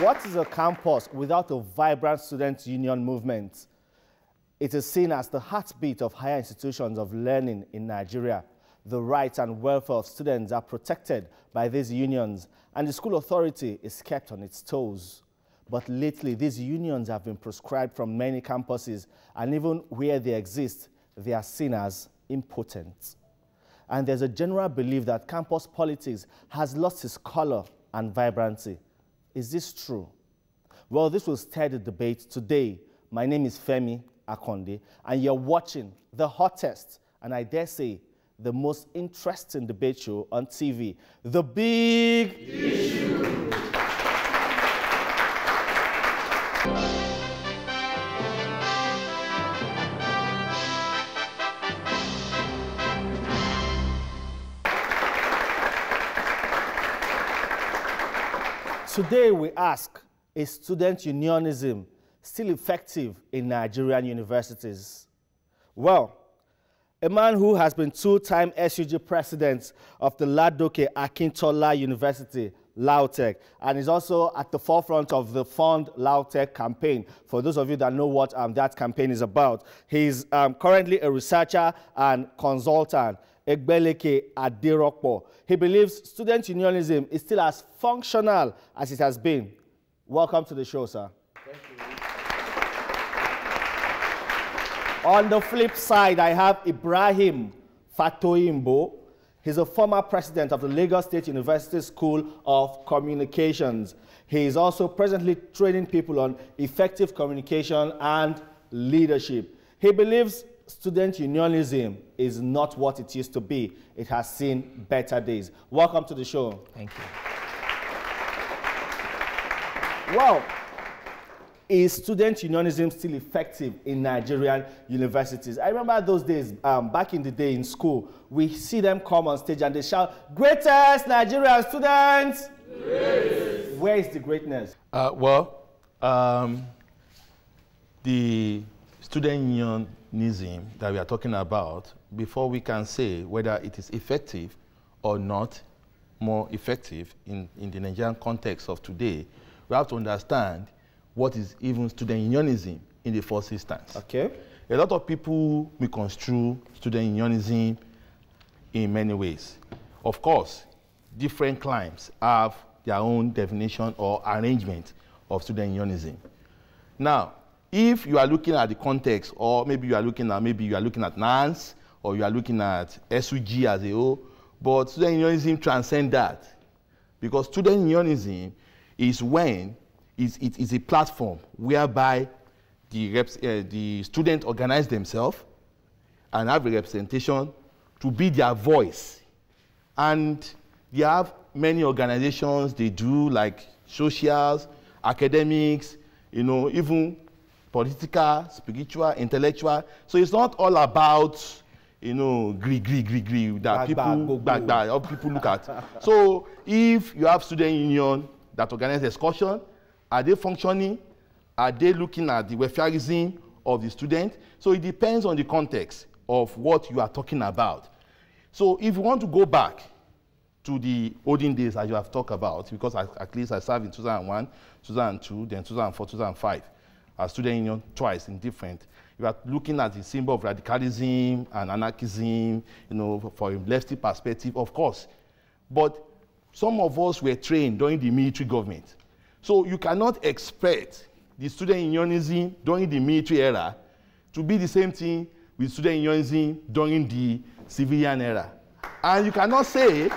What is a campus without a vibrant student union movement? It is seen as the heartbeat of higher institutions of learning in Nigeria. The rights and welfare of students are protected by these unions, and the school authority is kept on its toes. But lately, these unions have been proscribed from many campuses, and even where they exist, they are seen as impotent. And there's a general belief that campus politics has lost its color and vibrancy. Is this true? Well, this will stir the debate today. My name is Femi Akonde, and you're watching the hottest, and I dare say, the most interesting debate show on TV, The Big Issue. Today we ask, is student unionism still effective in Nigerian universities? Well, a man who has been two-time SUG president of the Ladoke Akintola University, LAUTECH, and is also at the forefront of the Fund LAUTECH campaign. For those of you that know what that campaign is about, he's currently a researcher and consultant, Egbeleke Aderokpo. He believes student unionism is still as functional as it has been. Welcome to the show, sir. Thank you. On the flip side, I have Ibrahim Fatoyimbo. He's a former president of the Lagos State University School of Communications. He is also presently training people on effective communication and leadership. He believes student unionism is not what it used to be. It has seen better days. Welcome to the show. Thank you. Well, is student unionism still effective in Nigerian universities? I remember those days, back in the day in school, we see them come on stage and they shout, "Greatest Nigerian students!" Great. Where is the greatness? The student unionism that we are talking about, before we can say whether it is effective or not more effective in the Nigerian context of today, we have to understand what is even student unionism in the first instance. Okay. A lot of people misconstrue student unionism in many ways. Of course, different climes have their own definition or arrangement of student unionism. Now, if you are looking at the context, or maybe you are looking at NANS, or you are looking at SUG as a whole, but student unionism transcends that, because student unionism is when it is a platform whereby the students organize themselves and have a representation to be their voice. And they have many organizations they do, like socials, academics, even political, spiritual, intellectual. So it's not all about, that people look at. So if you have student union that organize excursion, are they functioning? Are they looking at the welfareism of the student? So it depends on the context of what you are talking about. So if you want to go back to the olden days, as you have talked about, because at least I served in 2001, 2002, then 2004, 2005, as student union twice in different. You are looking at the symbol of radicalism and anarchism, for a lefty perspective, of course. But some of us were trained during the military government. So you cannot expect the student unionism during the military era to be the same thing with student unionism during the civilian era. And you cannot say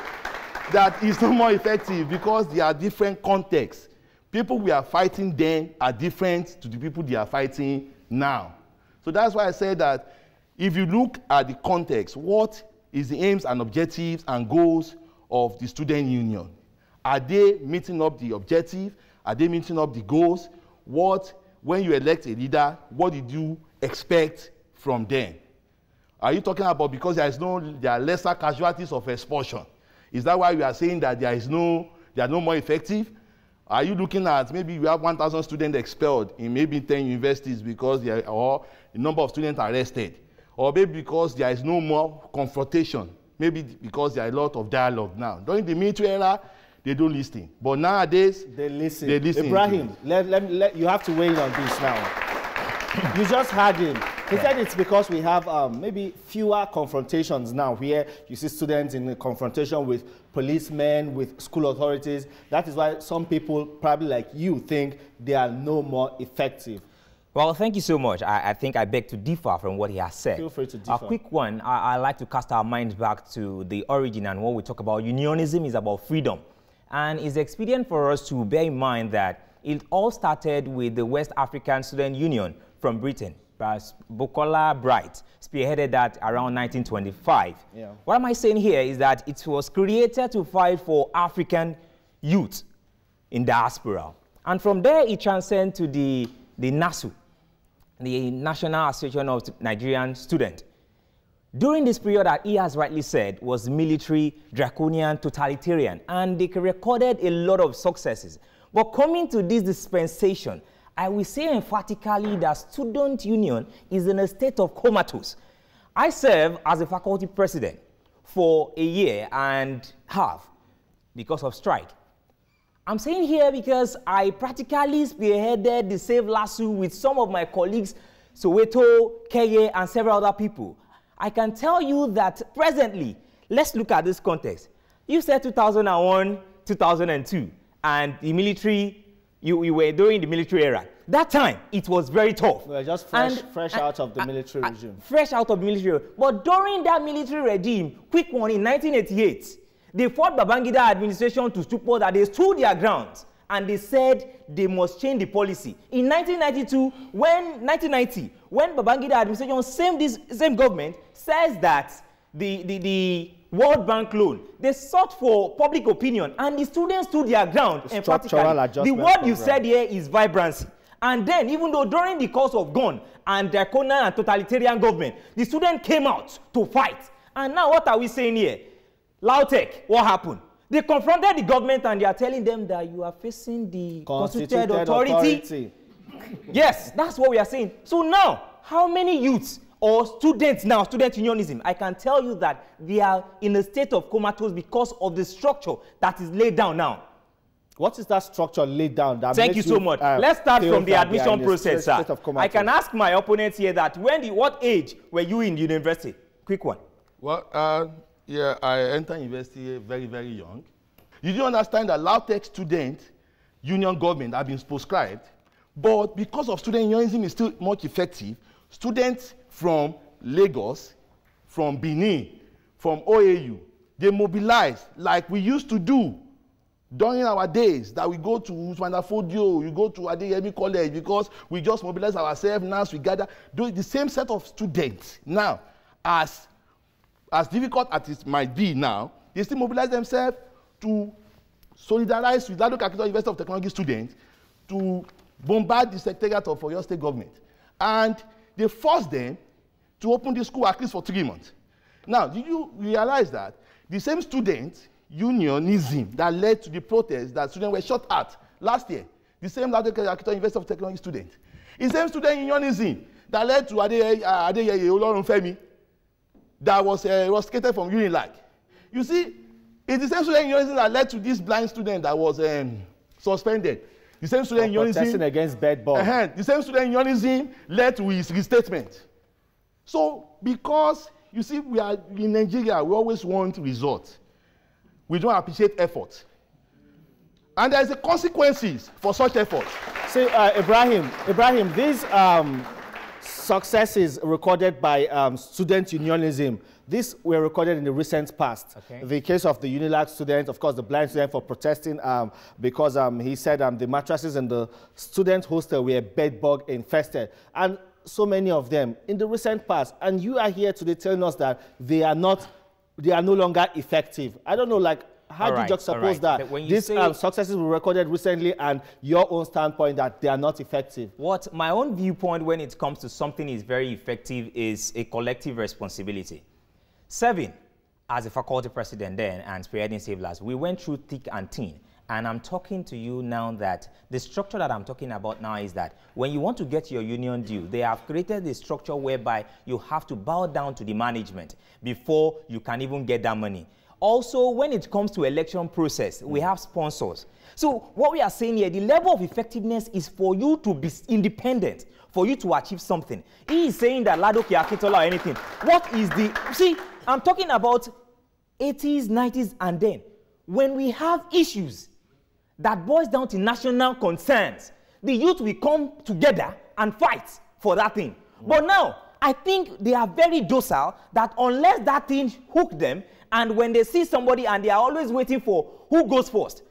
that it's not more effective because there are different contexts. People we are fighting then are different to the people they are fighting now. So that's why I said that if you look at the context, what is the aims and objectives and goals of the student union? Are they meeting up the objective? Are they meeting up the goals? When you elect a leader, what did you expect from them? Are you talking about because there are lesser casualties of expulsion? Is that why we are saying that they are no more effective? Are you looking at maybe you have 1,000 students expelled in maybe 10 universities because or the number of students arrested? Or maybe because there is no more confrontation? Maybe because there are a lot of dialogue now. During the military era, they don't listen. But nowadays, they listen. They listen. Ibrahim, you have to weigh in on this now. You just heard him. He said it's because we have maybe fewer confrontations now where you see students in confrontation with policemen, with school authorities. That is why some people, probably like you, think they are no more effective. Well, thank you so much. I think I beg to differ from what he has said. Feel free to differ. A quick one, I like to cast our minds back to the origin, and when we talk about unionism is about freedom. And it's expedient for us to bear in mind that it all started with the West African Student Union from Britain. Bukola Bright spearheaded that around 1925. Yeah. What am I saying here is that it was created to fight for African youth in diaspora. And from there, it transcended to the NASU, the National Association of Nigerian Students. During this period that he has rightly said was military, draconian, totalitarian, and they recorded a lot of successes. But coming to this dispensation, I will say emphatically that student union is in a state of comatose. I serve as a faculty president for a year and a half because of strike. I'm saying here because I practically spearheaded the Save LASU with some of my colleagues, Soweto, Keye, and several other people. I can tell you that presently, let's look at this context. You said 2001, 2002, and the military, you were during the military era. That time, it was very tough. We were just fresh out of the military regime. Fresh out of the military. But during that military regime, quick one, in 1988, they fought Babangida administration to support that they stood their ground and they said they must change the policy. In 1990, when Babangida administration, same government, says that the World Bank loan, they sought for public opinion and the students stood their ground. And the word you said here is vibrancy. And then, even though during the course of Gone and draconian and totalitarian government, the students came out to fight. And now what are we saying here? Lautech, what happened? They confronted the government and they are telling them that you are facing the constituted authority. Yes, that's what we are saying. So now, how many youths or students now, student unionism, I can tell you that they are in a state of comatose because of the structure that is laid down now. What is that structure laid down? That Thank you so much. Let's start from the admission process, sir. I can ask my opponents here that what age were you in university? Quick one. Well, yeah, I entered university very, very young. You do understand that Lautech student union government have been proscribed, but because of student unionism is still much effective, students from Lagos, from Benin, from OAU, they mobilize like we used to do during our days, that we go to Usmanafodio, we go to Adeyemi College, because we just mobilize ourselves now, we gather. The same set of students now, as difficult as it might be now, they still mobilize themselves to solidarize with Lado Kakito University of Technology students to bombard the secretariat of Oyo State government. And they forced them to open the school at least for 3 months. Now, did you realize that the same student unionism that led to the protests that students were shot at last year, the same Lado Kakito University of Technology students, the same student unionism that led to Adeyeye Olorunfemi, that was rusticated from Unilag. You see, it's the same student unionism that led to this blind student that was suspended. The same student unionism protesting against bed bug. The same student unionism led to his restatement. So, because you see, we are in Nigeria, we always want results. We don't appreciate effort, and there is a consequences for such efforts. See, Ibrahim, these successes recorded by student unionism, these were recorded in the recent past. Okay. The case of the Unilag student, of course, the blind student for protesting because he said the mattresses in the student hostel were bedbug infested, and so many of them in the recent past. And you are here today telling us that they are no longer effective. I don't know, like, how do you juxtapose that? These successes were recorded recently and your own standpoint that they are not effective. What my own viewpoint when it comes to something is very effective is a collective responsibility. Serving as a faculty president then and spearheading Save LASU, we went through thick and thin. And I'm talking to you now that the structure that I'm talking about now is that when you want to get your union due, they have created a structure whereby you have to bow down to the management before you can even get that money. Also, when it comes to election process, we have sponsors. So what we are saying here, the level of effectiveness is for you to be independent, for you to achieve something. He is saying that Ladoke Akintola or anything. What is the... See, I'm talking about 80s, 90s, and then. When we have issues that boils down to national concerns, the youth will come together and fight for that thing. But now, I think they are very docile that unless that thing hook them, and when they see somebody and they are always waiting for who goes first.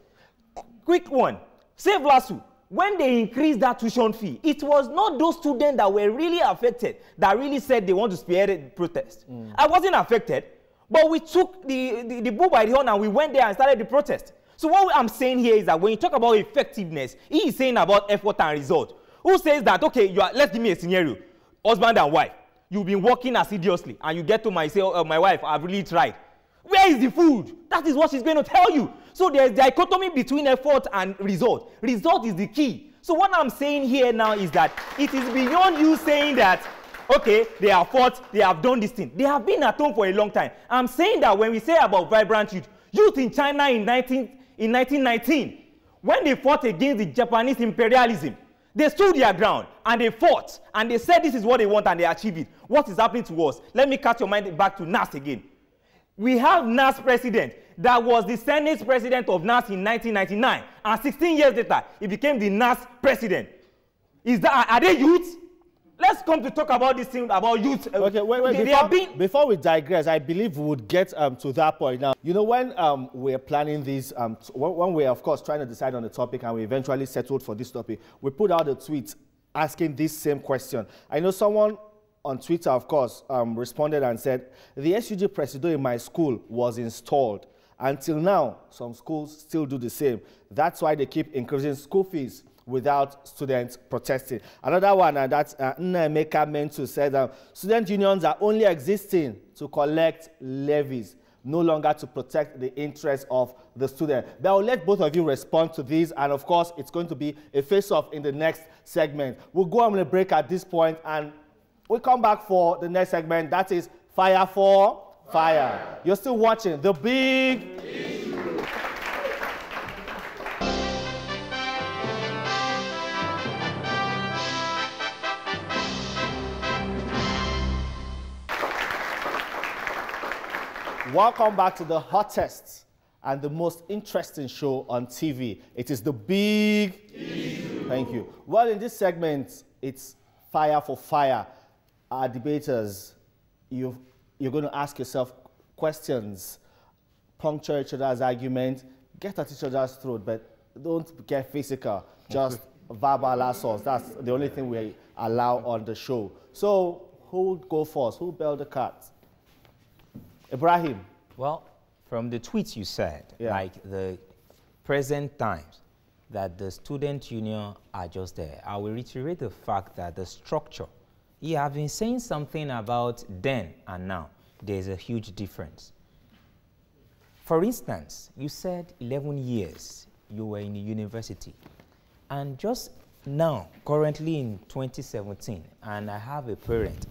Quick one, Save LASU, when they increased that tuition fee, it was not those students that were really affected that really said they want to spearhead the protest. I wasn't affected, but we took the bull by the horn and we went there and started the protest. So what I'm saying here is that when you talk about effectiveness, he is saying about effort and result. Who says that, okay, let's give me a scenario, husband and wife, you've been working assiduously and you get to my wife, I've really tried. Where is the food? That is what she's going to tell you. So there's dichotomy between effort and result. Result is the key. So what I'm saying here now is that it is beyond you saying that, okay, they have fought, they have done this thing. They have been at home for a long time. I'm saying that when we say about vibrant youth in China in 1919, when they fought against the Japanese imperialism, they stood their ground and they fought and they said this is what they want and they achieved it. What is happening to us? Let me catch your mind back to NAS again. We have NAS president that was the Senate president of NAS in 1999, and 16 years later, he became the NAS president. Are they youth? Let's come to talk about this thing about youth. Okay, wait. Before we digress, I believe we would get to that point now. You know, when we're planning this, when we're, of course, trying to decide on the topic and we eventually settled for this topic, we put out a tweet asking this same question. I know someone on Twitter, of course, responded and said, the SUG Presido in my school was installed. Until now, some schools still do the same. That's why they keep increasing school fees without students protesting. Another one, and that's Nnaemeka Mentu, said student unions are only existing to collect levies, no longer to protect the interests of the student. But I'll let both of you respond to these, and of course, it's going to be a face-off in the next segment. We'll go on a break at this point, and we'll come back for the next segment. That is Fire for Fire. You're still watching The Big Issue. Welcome back to the hottest and the most interesting show on TV. It is The Big Issue. Thank you. Well, in this segment, it's Fire for Fire. Our debaters, you're going to ask yourself questions, puncture each other's argument, get at each other's throat, but don't get physical, just verbal assaults. That's the only thing we allow on the show. So who would go first? Who bailed the cat? Ibrahim. Well, from the tweets you said, like the present times, that the student union are just there. I will reiterate the fact that the structure, you have been saying something about then and now. There's a huge difference. For instance, you said 11 years you were in the university. And just now, currently in 2017, and I have a parent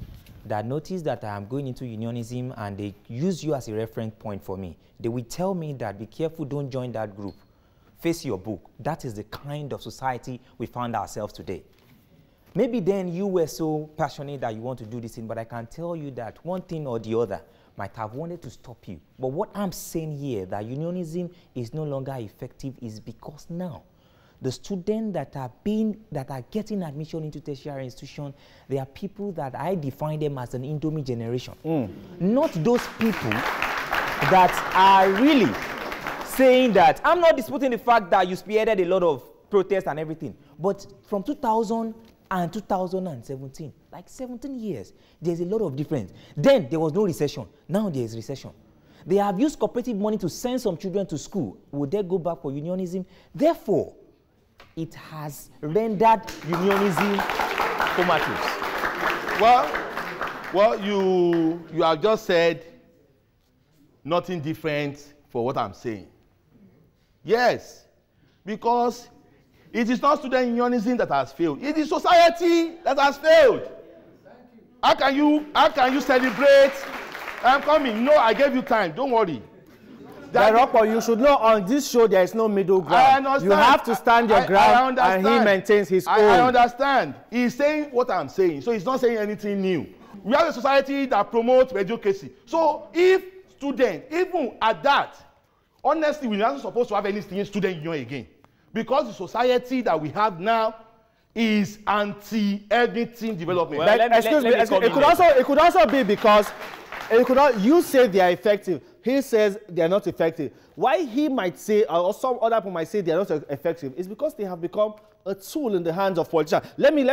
that noticed that I am going into unionism and they use you as a reference point for me. They will tell me that, be careful, don't join that group. Face your book. That is the kind of society we found ourselves today. Maybe then you were so passionate that you want to do this thing, but I can tell you that one thing or the other might have wanted to stop you. But what I'm saying here, that unionism is no longer effective, is because now the students that are getting admission into tertiary institution, they are people that I define them as an Indomie generation. Not those people that are really saying that, I'm not disputing the fact that you spearheaded a lot of protests and everything, but from 2000 and 2017, like 17 years, there's a lot of difference. Then there was no recession. Now there is recession. They have used cooperative money to send some children to school. Would they go back for unionism? Therefore, it has rendered unionism comatose. Well, you have just said nothing different for what I'm saying. Yes, because it is not student unionism that has failed. It is society that has failed. How can you celebrate? I'm coming. No, I gave you time. Don't worry. Director, you should know on this show there is no middle ground. I understand. You have to stand your ground, and he maintains his own. I understand. He's saying what I'm saying, so he's not saying anything new. We have a society that promotes education. So if students, even at that, honestly, we're not supposed to have any student union again. Because the society that we have now is anti-everything development. Well, excuse me, it could also be because you say they are effective. He says they are not effective. Why he might say, or some other people might say they are not effective, is because they have become a tool in the hands of politicians. Let me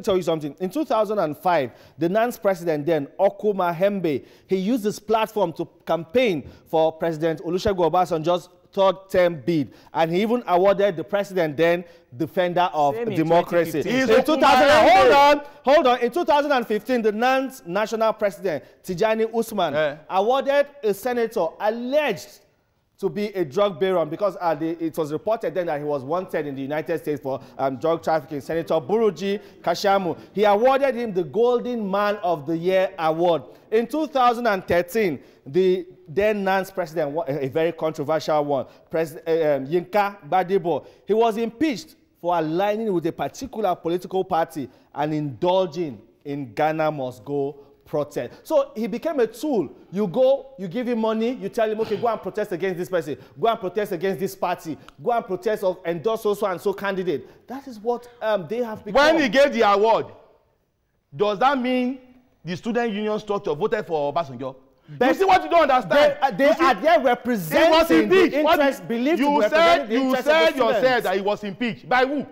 tell you something. In 2005, the NANS president then, Okuma Hembe, he used this platform to campaign for President Olusegun Obasanjo's third term bid, and he even awarded the president then defender of democracy. In 2015, the NANS national president Tijani Usman awarded a senator alleged to be a drug baron because it was reported then that he was wanted in the United States for drug trafficking. Senator Buruji Kashamu, he awarded him the Golden Man of the Year award. In 2013, the then NANS president, a very controversial one, Yinka Gbadebo, he was impeached for aligning with a particular political party and indulging in Ghana Must Go protest. So he became a tool. You go, you give him money, you tell him, okay, go and protest against this person, go and protest against this party, go and protest or endorse so and so candidate. That is what they have become. When he gave the award, does that mean the student union structure voted for Obasanjo? You see what you don't understand? They are there representing the interest, believed to represent the interest of the students. You said that he was impeached. By who?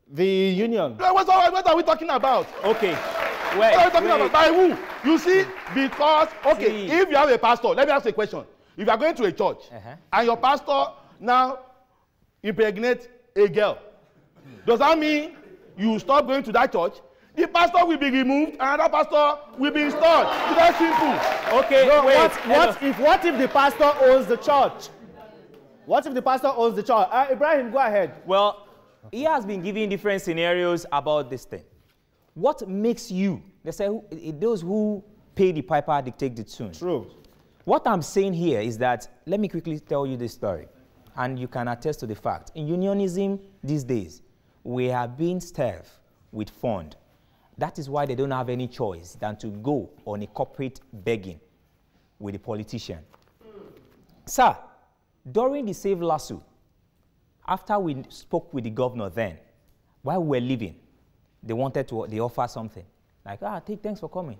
The union. What are we talking about? Okay. What are we talking about? By who? You see, because, okay, if you have a pastor, let me ask you a question. If you are going to a church, and your pastor now impregnate a girl, does that mean you stop going to that church? The pastor will be removed, and another pastor will be installed. It's that simple. Okay, no, what if the pastor owns the church? What if the pastor owns the church? Ibrahim, go ahead. Well, he has been giving different scenarios about this thing. What makes you, they say, those who pay the piper dictate the tune. True. What I'm saying here is that, let me quickly tell you this story, and you can attest to the fact. In unionism these days, we are being starved with fund. That is why they don't have any choice than to go on a corporate begging with a politician. Sir, during the Save LASU, after we spoke with the governor then, while we were leaving, they offer something. Like, thanks for coming.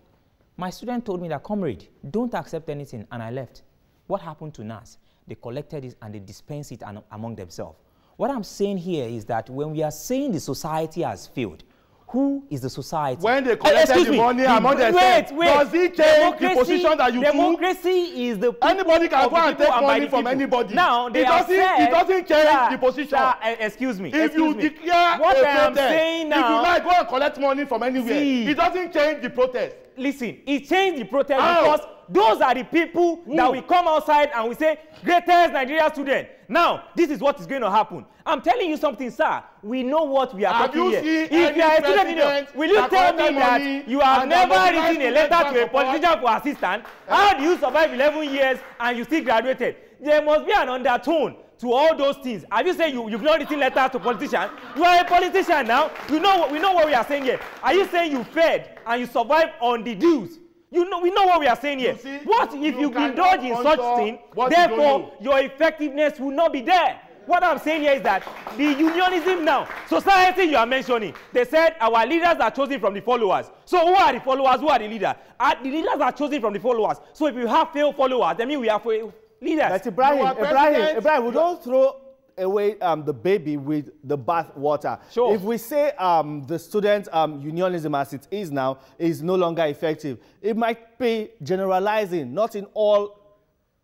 My student told me that, comrade, don't accept anything, and I left. What happened to NAS? They collected it and they dispensed it among themselves. What I'm saying here is that when we are saying the society has failed, who is the society? When they collected the money among themselves, does it change the position that you took? Democracy is the anybody can go and take money from anybody. Now, it doesn't change the position. Excuse me. If you declare what a I am protest, saying now, if you like go and collect money from anywhere, it doesn't change the protest. Listen, it changed the protest because those are the people that will come outside and we say, greatest Nigeria student. Now, this is what is going to happen. I'm telling you something, sir. We know what we are talking here. If you are a student union, will you tell me that you have never written a letter to a politician for assistance? How do you survive 11 years and you still graduated? There must be an undertone to all those things. Have you said you've not written letters to politicians? You are a politician now. We know what we are saying here. Are you saying you fed and you survived on the dues? We know what we are saying here. What if you indulge in such thing, therefore your effectiveness will not be there? What I'm saying here is that the unionism now, society you are mentioning, they said our leaders are chosen from the followers. So who are the followers? Who are the leaders? The leaders are chosen from the followers. So if you have failed followers, that means we have leaders. But Ibrahim, we don't throw away the baby with the bath water. Sure. If we say the student unionism as it is now is no longer effective, it might be generalizing, not in all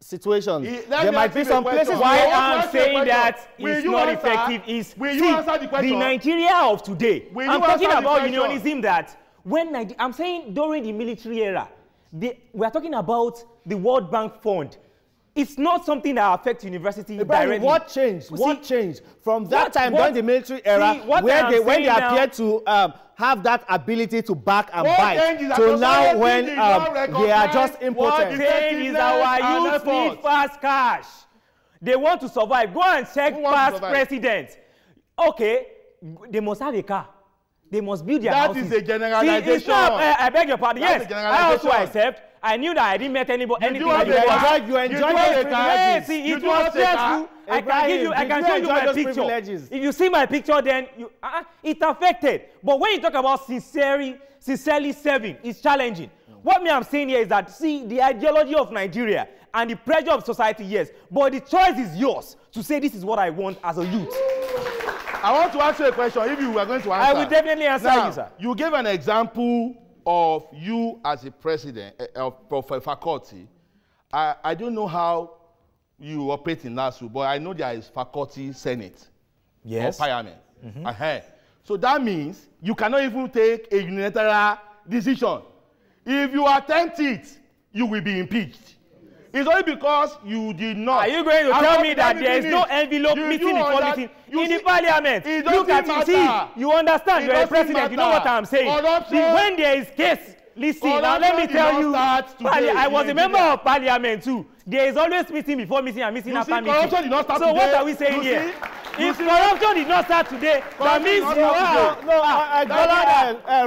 situations. There might be some places why I'm saying that it's not effective is the Nigeria of today. I'm talking about unionism that when I'm saying during the military era, we are talking about the World Bank Fund. It's not something that affects university directly. What changed? What changed from that time during the military era, when they appeared to have that ability to back and What bite. change is So that now society when did not they are just recognize impotent. what Saying is our youth need fast cash. They want to survive. Go and check Who wants to past survive? presidents. Okay, they must have a car. They must build their That houses. is a generalization. See, it's not, I beg your pardon. That's Yes, a I also generalization. accept. I knew that I didn't met anybody. Did Anything you have like a that. car? You enjoy You those have a car? privileges. See, You it do was have a car? stressful. I can give you. I Ibrahim, can did show you you enjoy my those picture. privileges? If you see my picture, then you it affected. But when you talk about sincerely serving, it's challenging. What me I'm saying here is that see the ideology of Nigeria and the pressure of society, yes, but the choice is yours to say this is what I want as a youth. I want to ask you a question. If you were going to answer, I will definitely answer now, you, sir. You gave an example of you as a president of a faculty. I don't know how you operate in NASU, but I know there is faculty senate or parliament. So that means you cannot even take a unilateral decision. If you attempt it, you will be impeached. It's only because you did not. Are you going to tell me that there is no envelope meeting before meeting in the parliament? Look at it. See, you understand. You're a president. You know what I'm saying. When there is case, listen. Now let me tell you. I was a member of parliament too. There is always meeting before meeting and meeting after meeting. Corruption did not start So today. what are we saying here? If corruption did not start today, that means you are.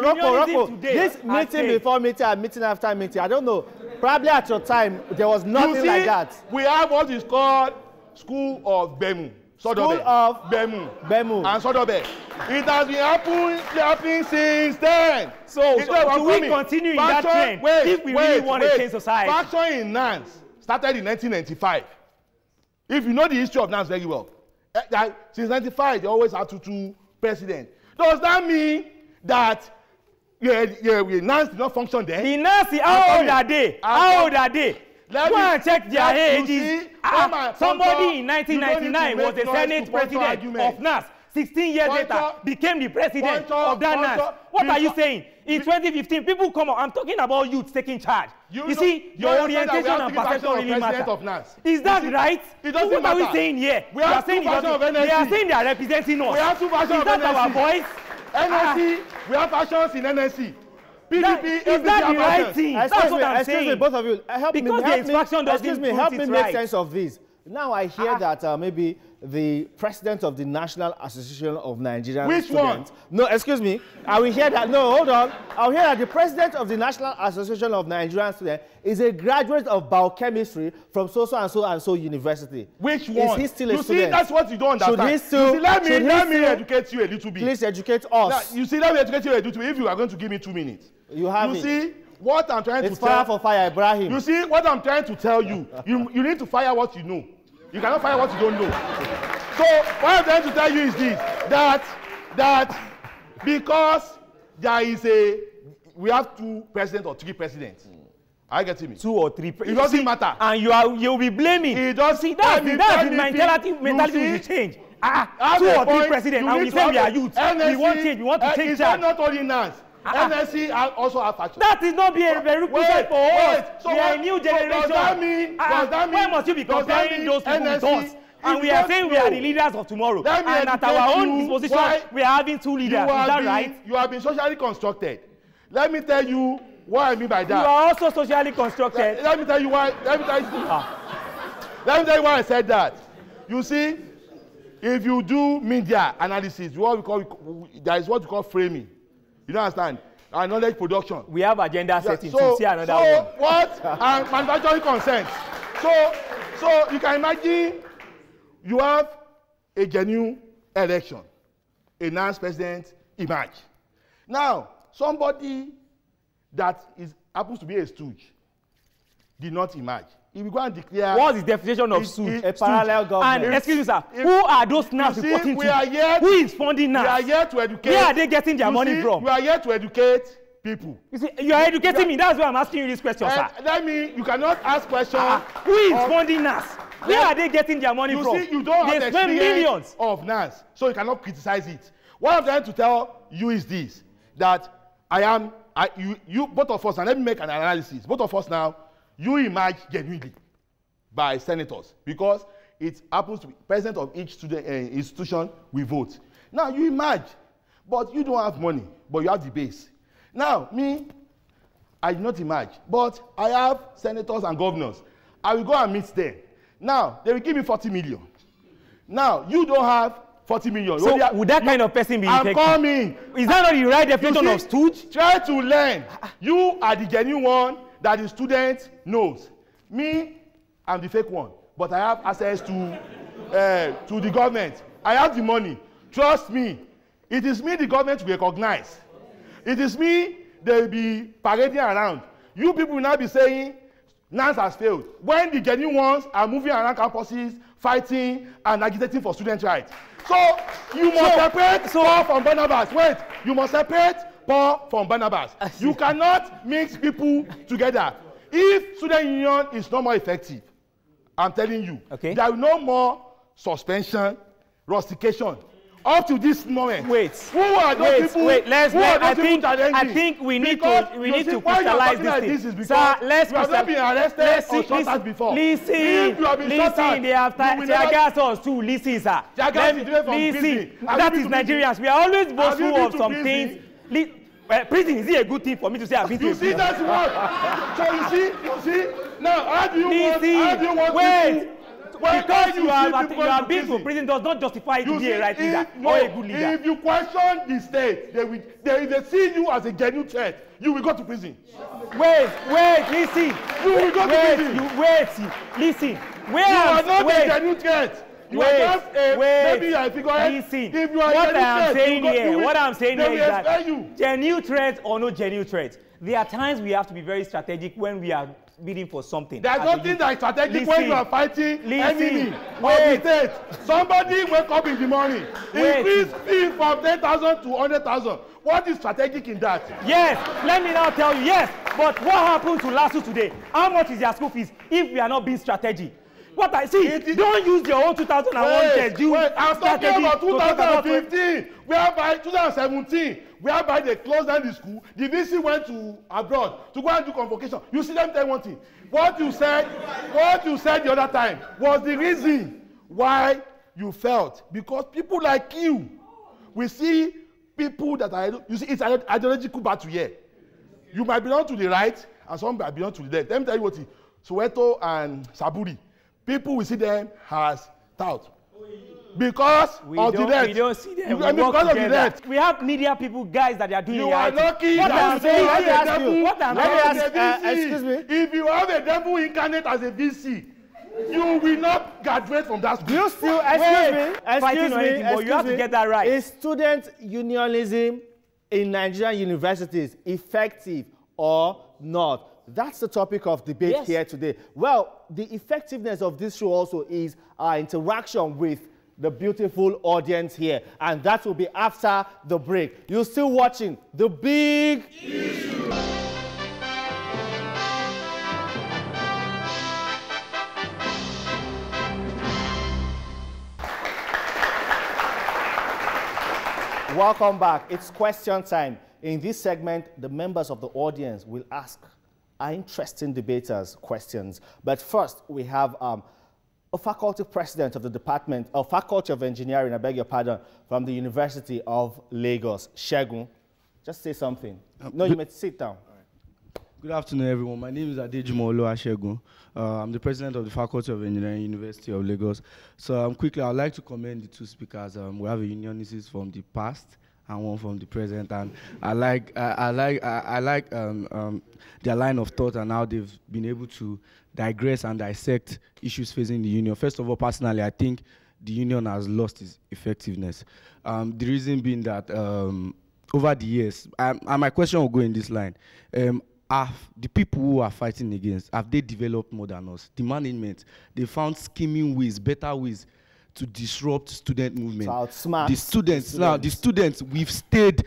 Rocco, this meeting before meeting and meeting after meeting, I don't know. Probably at your time, there was nothing like that. We have what is called School of Bemu. School of Bemu. And Sodobe. It has been happening since then. So do we continue in that trend if we really want to change society? Faction in NANS started in 1995. If you know the history of NANS very well, since 1995 they always had two presidents. Does that mean that NANS did not function then? The Nazi, how old are they? How old are they? Go and check their ages. Somebody in 1999 was the Senate president of NAS. 16 years later, became the president of that NAS. What are you saying? In 2015, people come up. I'm talking about youth taking charge. You see, your orientation and perception really matter. Is that right? So what are we saying here? We are saying they are saying they are representing us. We have two versions of NSC. Is that our voice? NSC, we have factions in NSC. PDP, is that the right thing? That's what I'm saying. Excuse me, both of you. Help me make sense of this. Now I hear that maybe the president of the National Association of Nigerian Students. Which one? No, excuse me. I will hear that. No, hold on. I will hear that the president of the National Association of Nigerian Students is a graduate of biochemistry from so university. Which one? Is he still a student? You see, that's what you don't understand. Should he still? Let me educate you a little bit. Please educate us. Now, you see, let me educate you a little bit. If you are going to give me 2 minutes. You have it. You see, what I'm trying to tell you. It's fire for fire, Ibrahim. You see, what I'm trying to tell you, you need to fire what you know. You cannot fire what you don't know. So what I'm trying to tell you is this, that because there is we have 2 presidents or 3 presidents. Are you getting me? 2 or 3 presidents. It doesn't matter. And you'll be blaming. It does. See, that's the mentality will change. 2 or 3 presidents, and we say we are youth. We want change. We want to change. Is that not only NANS? NSC also have factions. That is not being a prerequisite for us. So we are a new generation. Does that mean? Why must you be comparing those people with us? And we are saying we are the leaders of tomorrow. And at our own disposition, we are having 2 leaders. Is that right? You have been socially constructed. Let me tell you what I mean by that. You are also socially constructed. Let me tell you why. Let me tell you why I said that. You see, if you do media analysis, there is what we call framing. You don't understand? And knowledge production. We have agenda setting to see another one. So what? And manufacturing consent. So you can imagine you have a genuine election. A NANS president emerge. Now, somebody that happens to be a stooge did not emerge. If we go and declare... What's the definition of stooge? A parallel government. And excuse me, sir, who are those NANS reporting to? Who is funding NANS? We are here to educate... Where are they getting their money from? We are here to educate people. You see, you are educating me. That's why I'm asking you this question, sir. You cannot ask questions... who is funding NANS? Where are they getting their money from? You see, you don't have the experience millions of NANS, so you cannot criticize it. What I'm trying to tell you is this, that you both of us, and let me make an analysis. Both of us now, you emerge genuinely by senators because it happens to be president of each student institution we vote. Now you emerge, But you don't have money, but you have the base. Now, me, I did not emerge, but I have senators and governors. I will go and meet them. Now, they will give me 40 million. Now, you don't have 40 million. So would that kind of person be effective? I'm coming. Is that not the right definition of stooge? Try to learn. You are the genuine one that the student knows. Me, I'm the fake one. But I have access to the government. I have the money. Trust me. It is me the government will recognize. It is me they will be parading around. You people will now be saying, NANS has failed. When the genuine ones are moving around campuses, fighting and agitating for student rights. So you must separate Paul from Barnabas. Wait, you must separate Paul from Barnabas. You cannot mix people together. If student union is not more effective, I'm telling you, there will no more suspension, rustication. Up to this moment, who are those people? I think we need to crystallize this thing. Sir, let's Listen, they have tear gas us too. Listen, sir. Listen, that is Nigerians. We are always boastful of some things. Prison, is it a good thing for me to say I've been to prison? You see, that's what. So you see, now how do you want wait. Because you have been to prison does not justify you to be a right leader or a good leader. If you question the state, they see you as a genuine threat, you will go to prison. Wait, listen. You will go to prison. Listen. You are not a genuine threat. You are just maybe you are a figurehead. Listen. If you are what I'm saying here is that genuine threat or no genuine threat, there are times we have to be very strategic when we are bidding for something. There's nothing that is strategic when you are fighting enemy of the state. Somebody wake up in the morning, increase fee from 10,000 to 100,000. What is strategic in that? Yes, let me now tell you, yes. But what happened to LASU today? How much is their school fees if we are not being strategic? What I see, don't use your own 2001 schedule. I'm talking about 2015, whereby 2017, whereby they closed down the school. The VC went to abroad to go and do convocation. You see them tell one thing. What you said the other time was the reason why you felt. Because people like you, we see people that are, you see, it's an ideological battle here. You might belong to the right, and some might belong to the left. Let me tell you what it is. Soweto and Saburi. People will see them as tout. Because of the left. We don't see them. We work together. We have media people, guys, that are doing You are lucky that excuse me. If you have a devil incarnate as a VC, you will not graduate from that school. You still, excuse me, but you have to get that right. Is student unionism in Nigerian universities effective or not? That's the topic of debate here today. Well, the effectiveness of this show also is our interaction with the beautiful audience here. And that will be after the break. You're still watching The Big Issue. Welcome back. It's question time. In this segment, the members of the audience will ask our interesting debaters questions. But first, we have a faculty president of the Department of Faculty of Engineering, I beg your pardon, from the University of Lagos, Segun. Just say something. No, you may sit down. Good afternoon, everyone. My name is Adejumo Oluwasegun. I'm the president of the Faculty of Engineering, University of Lagos. So quickly, I'd like to commend the two speakers. We have a unionicist from the past and one from the present, and I like their line of thought and how they've been able to digress and dissect issues facing the union. First of all, personally, I think the union has lost its effectiveness. The reason being that over the years, and my question will go in this line, the people who are fighting against, have they developed more than us? The management, they found scheming ways, better ways to disrupt student movement. The students, we've stayed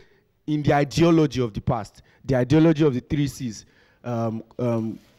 in the ideology of the past, the ideology of the 3 Cs,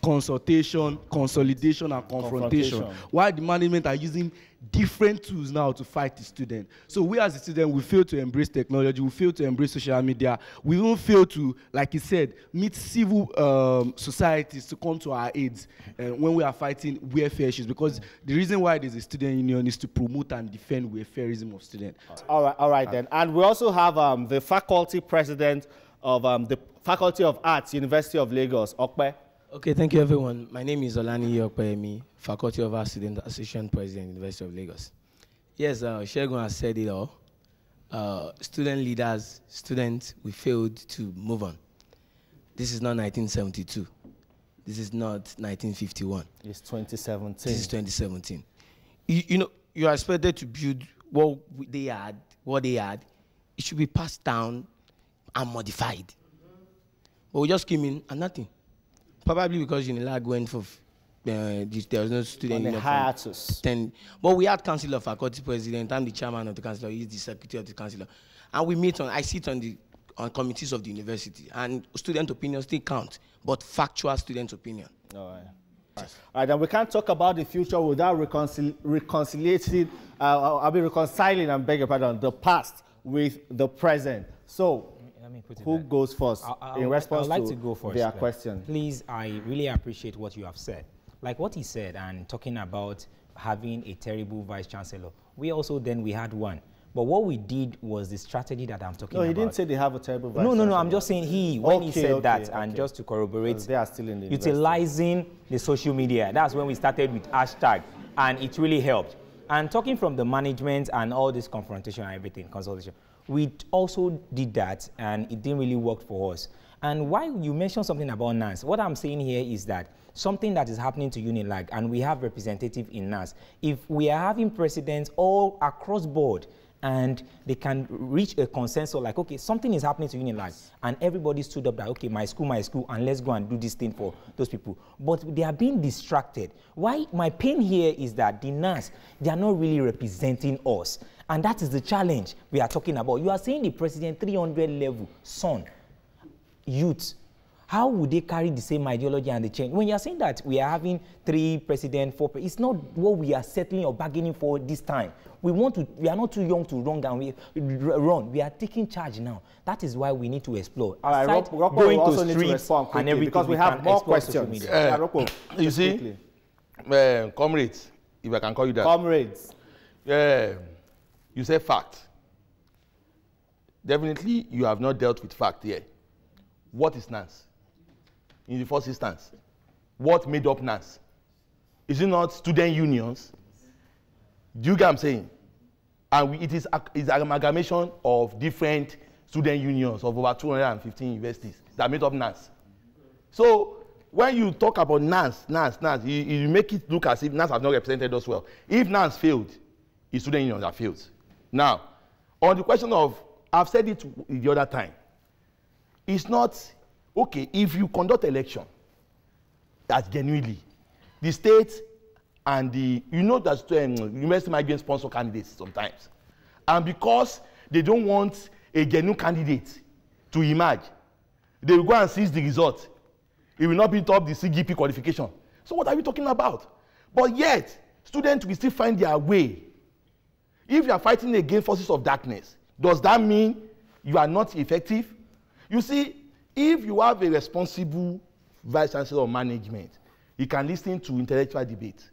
consultation, consolidation, and confrontation. While the management are using different tools now to fight the student. So we as a student, we fail to embrace technology, we fail to embrace social media, we don't fail to, like he said, meet civil societies to come to our aids when we are fighting welfare issues, because the reason why there's a student union is to promote and defend welfareism of students. All right then. And we also have the faculty president of the Faculty of Arts, University of Lagos, Okpe. Okay, thank you everyone. My name is Olani Okpeyemi, Faculty of Arts Student Association President, University of Lagos. Yes, Shegun has said it all. Student leaders, students, we failed to move on. This is not 1972. This is not 1951. It's 2017. This is 2017. You know, you are expected to build what they had. It should be passed down and modified. But we just came in and nothing. Probably because Unilag went for, there was no student union. Hiatus. But we had Council of Faculty President. I'm the chairman of the council. He's the secretary of the council. And we meet I sit on committees of the university. And student opinions still count, but factual student opinion. All right. All right, and we can't talk about the future without reconciling, reconciling, and beg your pardon, the past with the present. So, who goes first in response to their question? Please, I really appreciate what you have said. Like what he said, and talking about having a terrible vice-chancellor. We had one. But what we did was the strategy that I'm talking about. No, he didn't say they have a terrible vice-chancellor. No, I'm just saying when he said that, and just to corroborate, they are still in the utilizing the social media. That's when we started with hashtag, and it really helped. And talking from the management and all this confrontation and everything, consultation, we also did that, and it didn't really work for us. And why you mentioned something about NANS, what I'm saying here is that something that is happening to Unilag, and we have representative in NANS, if we are having presidents all across board, and they can reach a consensus like, okay, something is happening to Unilag, and everybody stood up that, okay, my school, and let's go and do this thing for those people. But they are being distracted. Why? My pain here is that the NANS, they are not really representing us. And that is the challenge we are talking about. You are saying the president 300 level, son, youth, how would they carry the same ideology and the change? When you are saying that we are having 3 presidents, 4 presidents, it's not what we are settling or bargaining for this time. We are not too young to run and run. We are taking charge now. That is why we need to explore. All right, Rocco will also need to respond quickly because we have more questions. Rocco, you see, comrades, if I can call you that. Comrades. You say fact. Definitely, you have not dealt with fact here. What is NANS? In the first instance, what made up NANS? Is it not student unions? Do you get what I'm saying? And it is an amalgamation of different student unions of over 215 universities that made up NANS. So when you talk about NANS, you make it look as if NANS has not represented us well. If NANS failed, it's student unions that failed. Now, on the question of, I've said it the other time, it's not, okay, if you conduct election, that's genuinely, the state and the, you know that university might get sponsor candidates sometimes. And because they don't want a genuine candidate to emerge, they will go and seize the result. It will not be top the CGP qualification. So what are we talking about? But yet, students will still find their way. If you are fighting against forces of darkness, does that mean you are not effective? You see, if you have a responsible vice chancellor or management, you can listen to intellectual debate.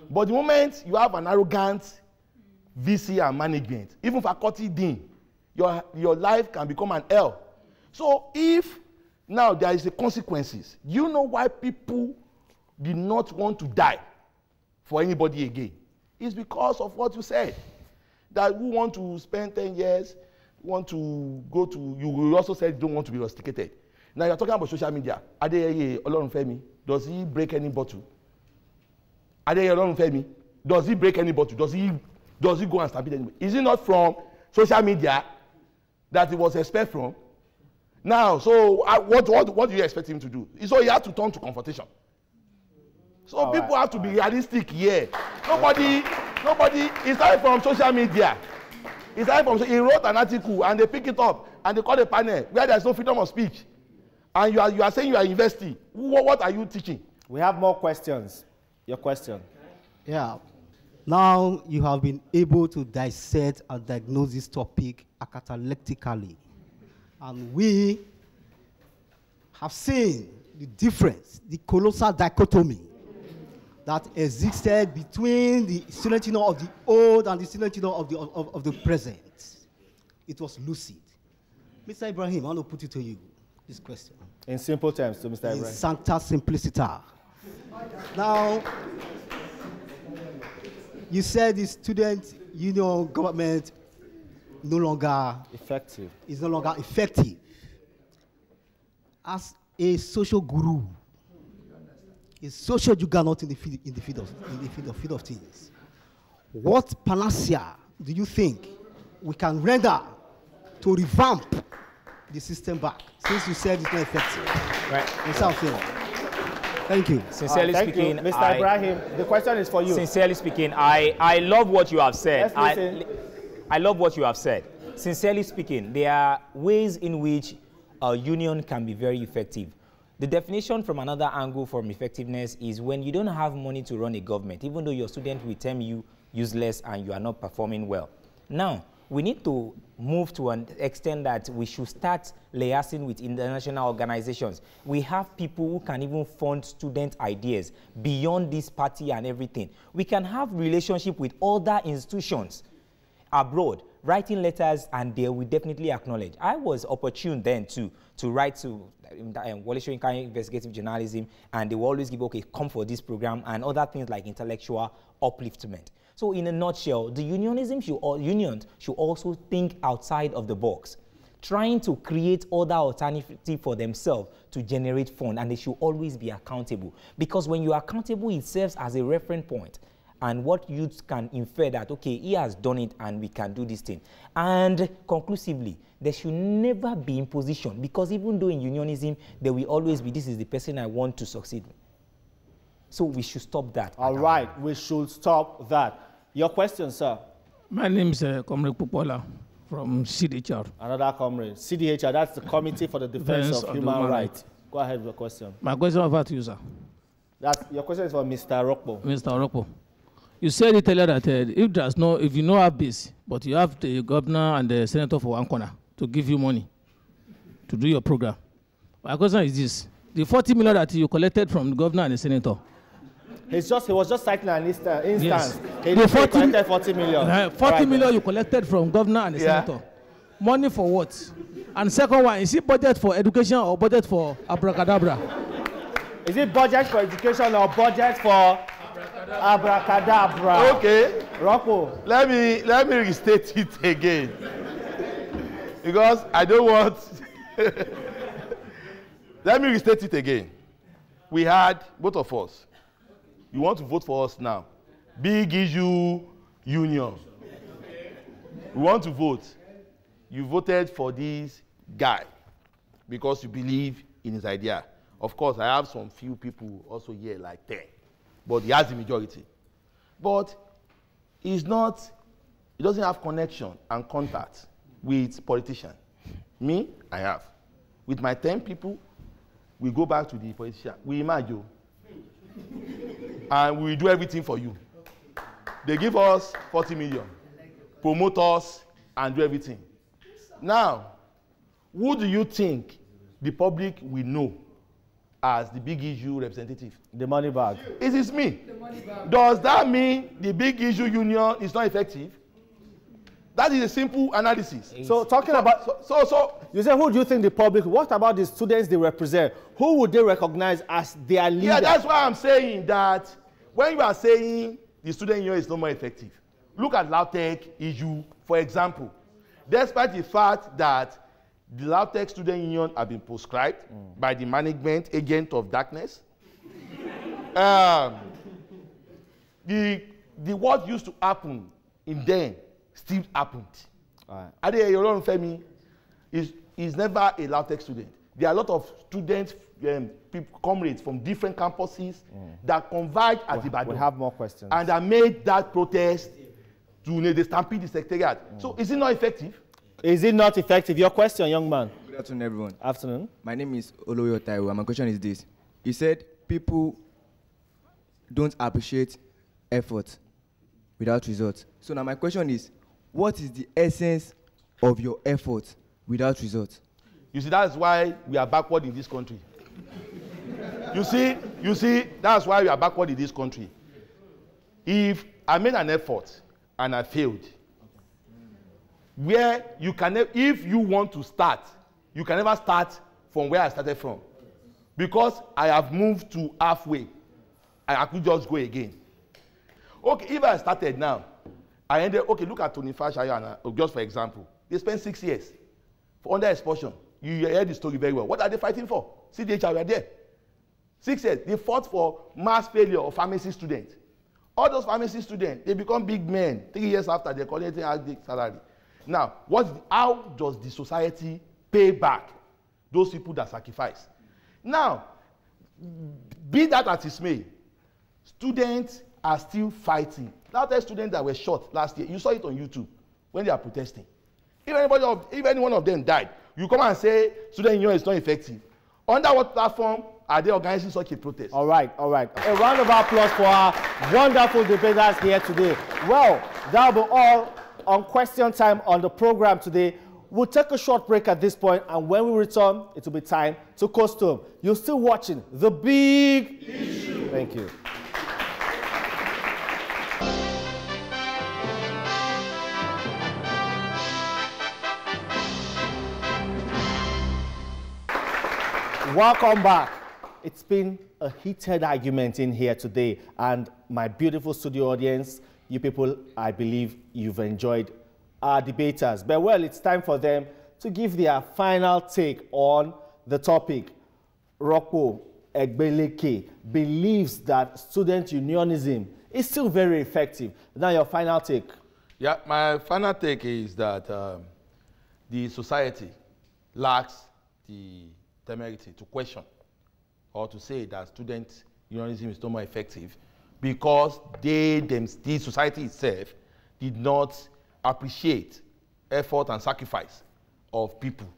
But the moment you have an arrogant VC and management, even faculty dean, your life can become an hell. So if now there is the consequences, you know why people did not want to die for anybody again? It's because of what you said. That we want to spend 10 years, want to go to, you also said you don't want to be rusticated. Now you're talking about social media. Adeyeye Olorunfemi, does he break any bottle? Adeyeye Olorunfemi, does he break any bottle? Does he go and stampede anybody? Is it not from social media that he was expelled from? Now, so what do you expect him to do? So he had to turn to confrontation. So all people have to be realistic here. Nobody, it started from social media. It started from, he wrote an article and they pick it up and they call a panel where there's no freedom of speech. And you are saying you are investing. What are you teaching? We have more questions. Your question. Yeah. Now you have been able to dissect and diagnose this topic catalectically. And we have seen the difference, the colossal dichotomy that existed between the student union of the old and the student union of the present. It was lucid. Mr. Ibrahim, I want to put it to you, this question. In simple terms, to Mr. Ibrahim. In sancta simplicita. Now, you said the student union government no longer effective. Is no longer effective. As a social guru, a social juggernaut in the field of things, what panacea do you think we can render to revamp the system back, since you said it's not effective? Right. Thank you. Sincerely speaking, you. Mr. Ibrahim, the question is for you. Sincerely speaking, I love what you have said. I love what you have said. Sincerely speaking, there are ways in which a union can be very effective. The definition from another angle from effectiveness is when you don't have money to run a government, even though your student will term you useless and you are not performing well. Now, we need to move to an extent that we should start liaising with international organizations. We have people who can even fund student ideas beyond this party and everything. We can have relationship with other institutions abroad, writing letters, and they will definitely acknowledge. I was opportune then to write to Wole Soyinka Investigative Journalism, and they will always give, okay, come for this program, and other things like intellectual upliftment. So in a nutshell, the unions should also think outside of the box, trying to create other alternatives for themselves to generate funds, and they should always be accountable. Because when you are accountable, it serves as a reference point, and what youths can infer that, okay, he has done it and we can do this thing. And conclusively, there should never be imposition, because even though in unionism, there will always be, this is the person I want to succeed with. So we should stop that. All right, we should stop that. Your question, sir. My name is Comrade Popola from CDHR. Another comrade. CDHR, that's the Committee for the Defense of Human Rights. Go ahead with your question. My question is about you, sir. Your question is for Mr. Rokpo. Mr. Rokpo. You said it earlier that if you don't have this, but you have the governor and the senator for one corner to give you money to do your program. My question is this. The 40 million that you collected from the governor and the senator, he was just citing an instance. Yes. He collected 40 million. 40 million you collected from governor and the senator. Money for what? And second one, is it budget for education or budget for abracadabra? Is it budget for education or budget for abracadabra? Okay. Rocco. Let me restate it again. Because I don't want... Let me restate it again. We had, both of us, you want to vote for us now. Big issue union. We want to vote. You voted for this guy because you believe in his idea. Of course, I have some few people also here like 10, but he has the majority. But he doesn't have connection and contact with politicians. Me, I have. With my 10 people, we go back to the politician. We imagine. And we do everything for you. They give us 40 million, promote us, and do everything. Now, who do you think the public will know as the big issue representative? The money bag. It is me. Does that mean the big issue union is not effective? That is a simple analysis. So talking about... You say, who do you think the public... What about the students they represent? Who would they recognize as their leader? Yeah, that's why I'm saying that when you are saying the student union is no more effective, look at LAUTECH issue, for example. Despite the fact that the LAUTECH student union have been proscribed by the management agent of darkness, the what used to happen in them still happened. Adeyeye Olorunfemi is never a LAUTECH student. There are a lot of students, comrades from different campuses that converge at Ibadan. We have more questions. And that made that protest to they stampede the secretariat. So is it not effective? Is it not effective? Your question, young man. Good afternoon, everyone. Afternoon. My name is Oloyo Taiwo, and my question is this. You said people don't appreciate effort without results. So now my question is, what is the essence of your effort without results? You see, that's why we are backward in this country. you see, that's why we are backward in this country. If I made an effort and I failed, where you can, if you want to start, you can never start from where I started from. Because I have moved to halfway, I could just go again. Okay, if I started now, I ended, okay, look at Tony Fashaya, just for example. They spent 6 years for under expulsion. You heard the story very well. What are they fighting for? CDHR, we are there. 6 years. They fought for mass failure of pharmacy students. All those pharmacy students, they become big men 3 years after they're collecting a big salary. Now, how does the society pay back those people that sacrifice? Now, be that as it may, students are still fighting. That students that were shot last year, you saw it on YouTube when they are protesting. If any one of them died, you come and say student union is not effective. Under what platform are they organizing such a protest? All right. A round of applause for our wonderful debaters here today. Well, that'll be all on question time on the program today. We'll take a short break at this point, and when we return, it will be time to costume. You're still watching The Big Issue. Thank you. Welcome back. It's been a heated argument in here today, and my beautiful studio audience, you people, I believe you've enjoyed our debaters. But well, it's time for them to give their final take on the topic. Rocco Egbeleke believes that student unionism is still very effective. Now your final take. Yeah, my final take is that the society lacks the temerity to question or to say that student unionism is no more effective because the society itself did not appreciate effort and sacrifice of people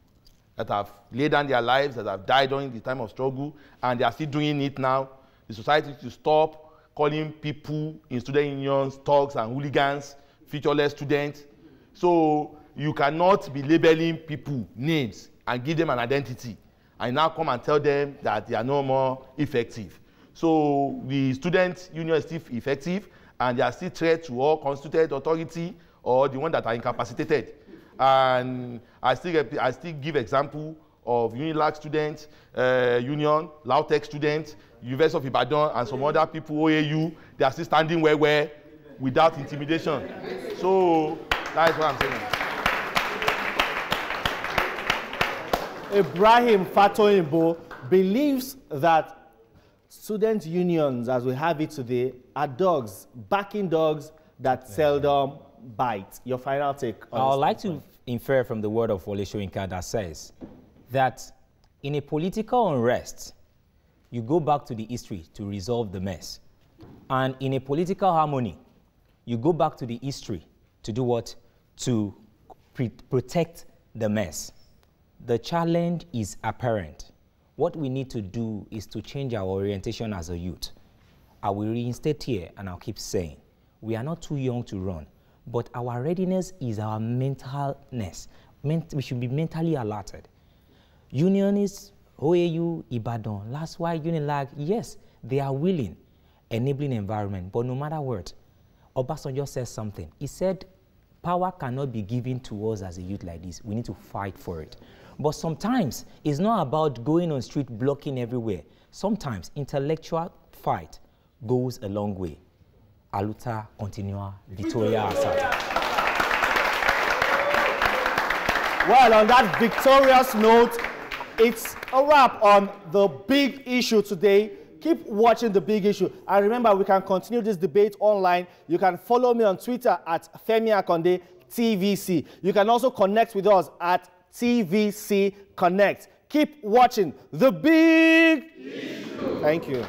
that have laid down their lives, that have died during the time of struggle, and they are still doing it now. The society should stop calling people in student unions thugs and hooligans, featureless students. So you cannot be labeling people names and give them an identity and now come and tell them that they are no more effective. So the student union is still effective, and they are still threat to all constituted authority or the one that are incapacitated. And I still give example of UNILAG students, Union, Lautech students, University of Ibadan, and some other people, OAU, they are still standing where without intimidation. So that's what I'm saying. Ibrahim Fatoyinbo believes that student unions, as we have it today, are dogs, barking dogs that seldom bite. Your final take on I would like to infer from the word of Wole Soyinka that says that in a political unrest, you go back to the history to resolve the mess. And in a political harmony, you go back to the history to do what? To protect the mess. The challenge is apparent. What we need to do is to change our orientation as a youth. I will reinstate here, and I'll keep saying, we are not too young to run, but our readiness is our mentalness. We should be mentally alerted. Unionists, OAU, Ibadan, that's why UNILAG, yes, they are willing, enabling environment, but no matter what, Obasanjo says something. He said, power cannot be given to us as a youth like this. We need to fight for it. But sometimes it's not about going on street blocking everywhere. Sometimes intellectual fight goes a long way. Aluta continua Victoria Assad. Well, on that victorious note, it's a wrap on The Big Issue today. Keep watching The Big Issue. And remember, we can continue this debate online. You can follow me on Twitter at Femi Akonde TVC. You can also connect with us at TVC Connect. Keep watching The Big Issue. Thank you.